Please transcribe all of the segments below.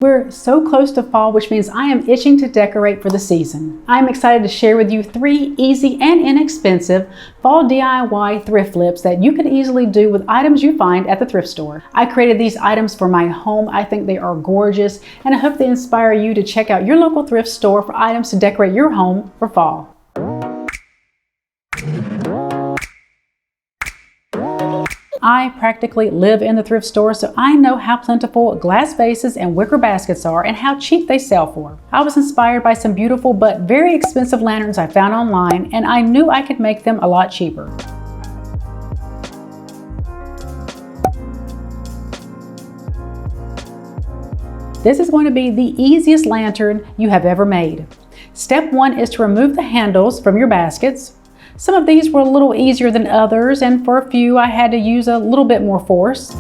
We're so close to fall, which means I am itching to decorate for the season. I'm excited to share with you 3 easy and inexpensive fall DIY thrift flips that you can easily do with items you find at the thrift store. I created these items for my home. I think they are gorgeous, and I hope they inspire you to check out your local thrift store for items to decorate your home for fall. I practically live in the thrift store, so I know how plentiful glass vases and wicker baskets are and how cheap they sell for. I was inspired by some beautiful but very expensive lanterns I found online, and I knew I could make them a lot cheaper. This is going to be the easiest lantern you have ever made. Step 1 is to remove the handles from your baskets. Some of these were a little easier than others, and for a few I had to use a little bit more force.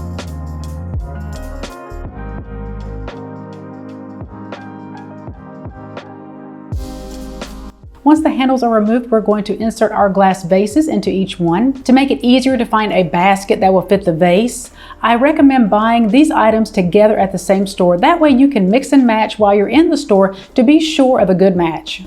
Once the handles are removed, we're going to insert our glass vases into each one. To make it easier to find a basket that will fit the vase, I recommend buying these items together at the same store. That way you can mix and match while you're in the store to be sure of a good match.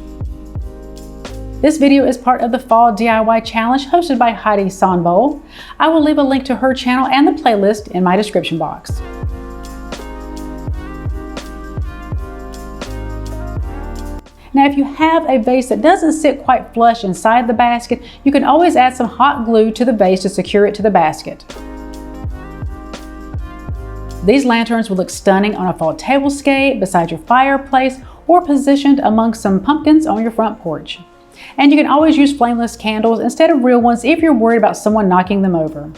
This video is part of the Fall DIY Challenge hosted by Heidi Sonboul. I will leave a link to her channel and the playlist in my description box. Now, if you have a vase that doesn't sit quite flush inside the basket, you can always add some hot glue to the vase to secure it to the basket. These lanterns will look stunning on a fall tablescape, beside your fireplace, or positioned among some pumpkins on your front porch. And you can always use flameless candles instead of real ones if you're worried about someone knocking them over.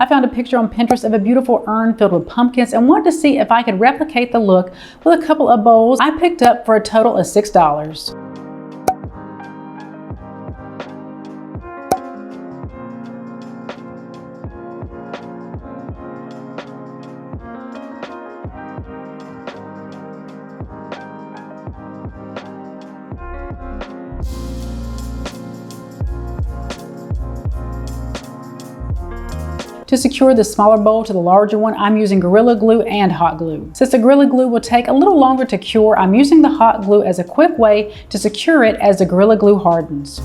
I found a picture on Pinterest of a beautiful urn filled with pumpkins and wanted to see if I could replicate the look with a couple of bowls I picked up for a total of $6. To secure the smaller bowl to the larger one, I'm using Gorilla Glue and hot glue. Since the Gorilla Glue will take a little longer to cure, I'm using the hot glue as a quick way to secure it as the Gorilla Glue hardens.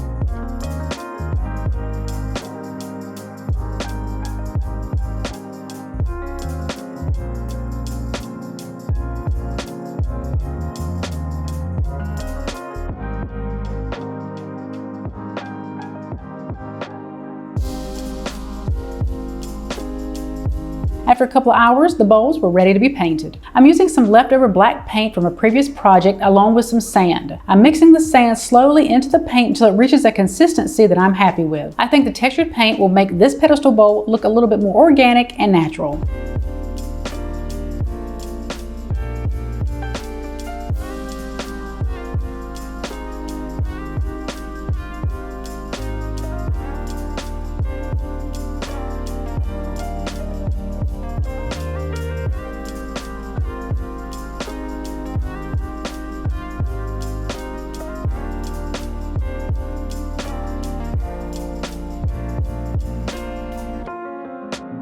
After a couple of hours, the bowls were ready to be painted. I'm using some leftover black paint from a previous project along with some sand. I'm mixing the sand slowly into the paint until it reaches a consistency that I'm happy with. I think the textured paint will make this pedestal bowl look a little bit more organic and natural.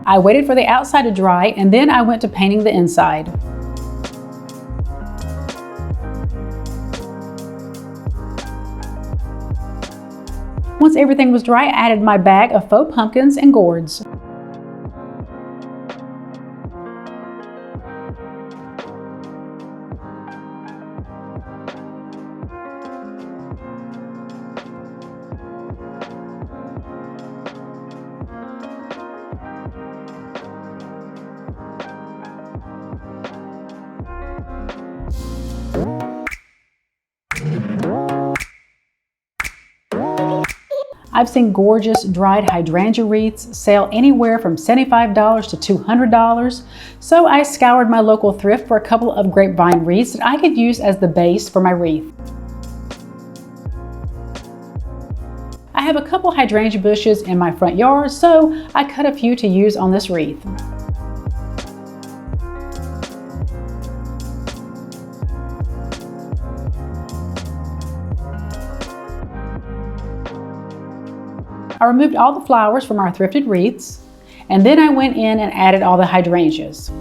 I waited for the outside to dry, and then I went to painting the inside. Once everything was dry, I added my bag of faux pumpkins and gourds. I've seen gorgeous dried hydrangea wreaths sell anywhere from $75 to $200, so I scoured my local thrift for a couple of grapevine wreaths that I could use as the base for my wreath. I have a couple hydrangea bushes in my front yard, so I cut a few to use on this wreath. I removed all the flowers from our thrifted wreaths, and then I went in and added all the hydrangeas.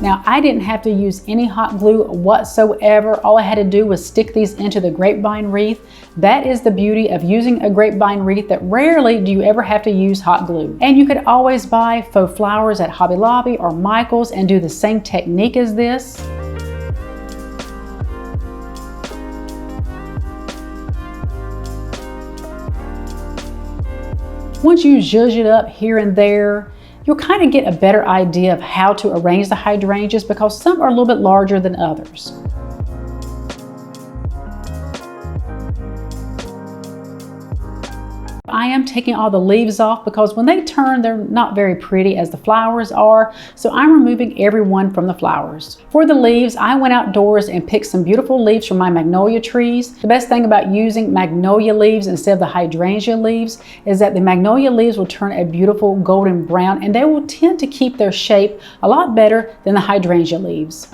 Now, I didn't have to use any hot glue whatsoever. All I had to do was stick these into the grapevine wreath. That is the beauty of using a grapevine wreath, that rarely do you ever have to use hot glue. And you could always buy faux flowers at Hobby Lobby or Michael's and do the same technique as this. Once you zhuzh it up here and there, you'll kind of get a better idea of how to arrange the hydrangeas because some are a little bit larger than others. I am taking all the leaves off because when they turn, they're not very pretty as the flowers are, so I'm removing every one from the flowers. For the leaves, I went outdoors and picked some beautiful leaves from my magnolia trees. The best thing about using magnolia leaves instead of the hydrangea leaves is that the magnolia leaves will turn a beautiful golden brown, and they will tend to keep their shape a lot better than the hydrangea leaves.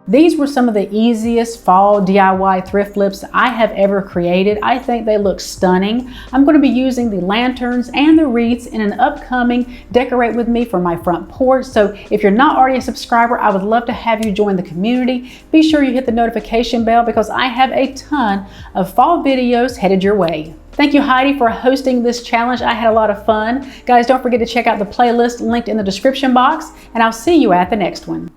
These were some of the easiest fall DIY thrift flips I have ever created. I think they look stunning. I'm going to be using the lanterns and the wreaths in an upcoming Decorate With Me for my front porch. So if you're not already a subscriber, I would love to have you join the community. Be sure you hit the notification bell because I have a ton of fall videos headed your way. Thank you, Heidi, for hosting this challenge. I had a lot of fun. Guys, don't forget to check out the playlist linked in the description box, and I'll see you at the next one.